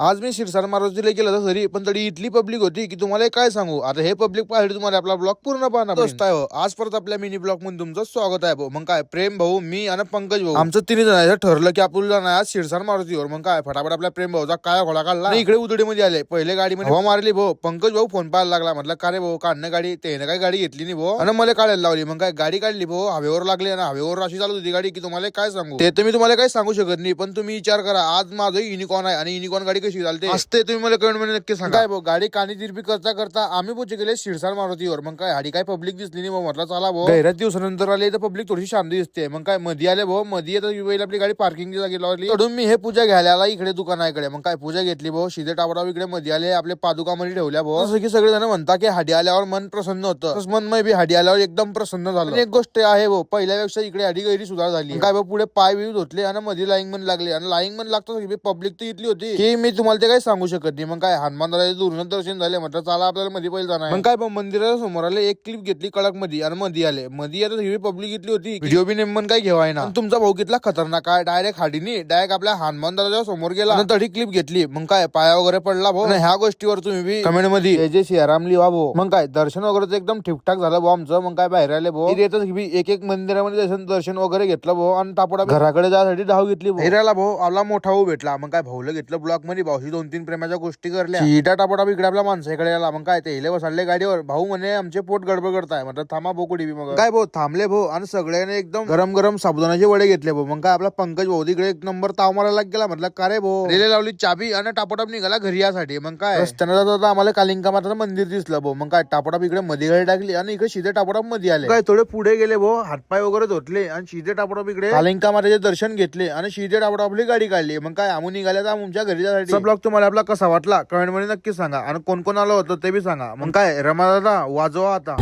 आज मी शिरसाट मारुतीला गेलो होतो तरी पण तरी इथली पब्लिक होती की तुम्हाला काय सांगू. आता हे पब्लिक पाहिजे तुम्हाला आपला ब्लॉग पूर्ण पाहणार दोस्त आहे. आज परत आपल्या मिनी ब्लॉग मध्ये तुमचं स्वागत आहे भाऊ. मग काय प्रेम भाऊ, मी आणि पंकज भाऊ आमचं तिन्ही जण ठरलं की आपण जाणार आज शिरसाट मारुतीवर. मग काय फटाफट आपल्या प्रेम भाऊचा काय घोडा काढला इकडे उदडीमध्ये आले. पहिले गाडीमध्ये हवा मारली भाऊ. पंकज भाऊ फोन पाहायला लागला. म्हटलं का रे भाऊ काढणं गाडी, त्याने काही गाडी घेतली नाही भाऊ आणि मला काढायला लावली. मग काय गाडी काढली भाऊ, हवेवर लागली आणि हवेवर अशी चालू होती गाडी की तुम्हाला काय सांगू. ते तर मी तुम्हाला काही सांगू शकत नाही, पण तुम्ही विचार करा आज माझं युनिकॉर्न आहे आणि युनिकॉर्न गाडी कशी चालते असते तुम्ही मला कमेंट मध्ये नक्की सांगा. काय भाऊ गाडी कानी तिरपी करता करता आम्ही पोहोचे गेले शिरसाट मारुतीवर. मग काय हाडी काय पब्लिक दिसली नाही भाऊ. म्हटलं चला भाऊ गैरात दिवसानंतर आले तर पब्लिक थोडीशी शांती दिसते. मग काय मध्ये आले भाऊ, मध्ये येतात आपली गाडी पार्किंगची जागी लावली. तडून मी हे पूजा घ्यायला आला इकडे दुकानाकडे. मग काय पूजा घेतली भाऊ, शिदे टापडाव इकडे मध्ये आले आपले पादुकामध्ये ठेवल्या भाऊ. जसं की सगळे जण म्हणता की हाडी आल्यावर मन प्रसन्न होतं, तसं मन मी हाडी आल्यावर एकदम प्रसन्न झालं. एक गोष्ट आहे भाऊ, पहिल्यापेक्षा इकडे हाडी गैरी सुधार झाली. काय भाऊ पुढे पाय विविध धुतले आणि मध्ये लाईंग मन लागले आणि लाईंग मन लागतो पब्लिक तर इथली होती की मी तुम्हाला ते काही सांगू शकत नाही. मग काय हनुमान दुरून दर्शन झाले. म्हटलं चला आपल्याला मध्ये पहिले जाणार. मग काय मंदिराच्या समोर आले, एक क्लिप घेतली कडक मध्ये आणि मध्ये आले. मध्ये आता ही पब्लिक इथली होती, व्हिडिओ बी नेमन काय घेवाय ना. तुमचा भाऊ कितला खतरनाक आहे, डायरेक्ट हाडीनी डायरेक्ट आपल्या हनुमान दादाच्या समोर गेला आणि तडी क्लिप घेतली. मग काय पाया वगैरे पडला भाऊ. ह्या गोष्टीवर तुम्ही बी कमेंट मध्ये जय श्रीराम लिहा भाऊ. मग काय दर्शन वगैरे एकदम ठीकठाक झालं भाऊ आमचं. मग काय बाहेर आले भाऊ, एक एक मंदिरामध्ये दर्शन वगैरे घेतलं भाऊ आणि टापोडा घराकडे जायसाठी धाव घेतली. बाहेर भाऊ आपला मोठा भाऊ भेटला. मग काय भाऊला घेतलं ब्लॉक मध्ये. भाऊशी 2-3 प्रेमाच्या गोष्टी करल्या. सीटा टापोडा इकडे आपल्या माणसाकडे आला. मग काय ते हिले बसले गाडीवर. भाऊ म्हणे आमचे पोट गडबड करताय. म्हटलं थांबा बोकुडी बी. मग काय भाऊ थांबले भाऊ आणि सगळ्याने एकदम गरम गरम साबुदाण्याचे वडे घेतले भाऊ. मग काय आपला पंकज भाऊ तिकडे एक नंबर ताव मारायला गेला. म्हटलं का रे भाऊ, रेल्वे लावली चाबी आणि टापोटाप निघाला घरी यासाठी. मग काय रस्त्याने जाता आम्हाला कालिंका माता मंदिर दिसलं भाऊ. मग काय टापोटाप इकडे मध्ये गाडी टाकली आणि इकडे शिदे टापोटाप मध्ये आले. काय थोडे पुढे गेले भाऊ, हातपाय वगैरे धुतले आणि शिदे टापोटाप इकडे कालिंका माताचे दर्शन घेतले आणि शिदे टापोटाप आपली गाडी काढली. मग काय आम्ही निघाले तर आमच्या घरी जायसाठी. ब्लॉग तुम्हाला आपला कसा वाटला कमेंट मध्ये नक्की सांगा आणि कोण कोण आलं होतं ते बी सांगा. मग काय रमा दादा वाजवा आता.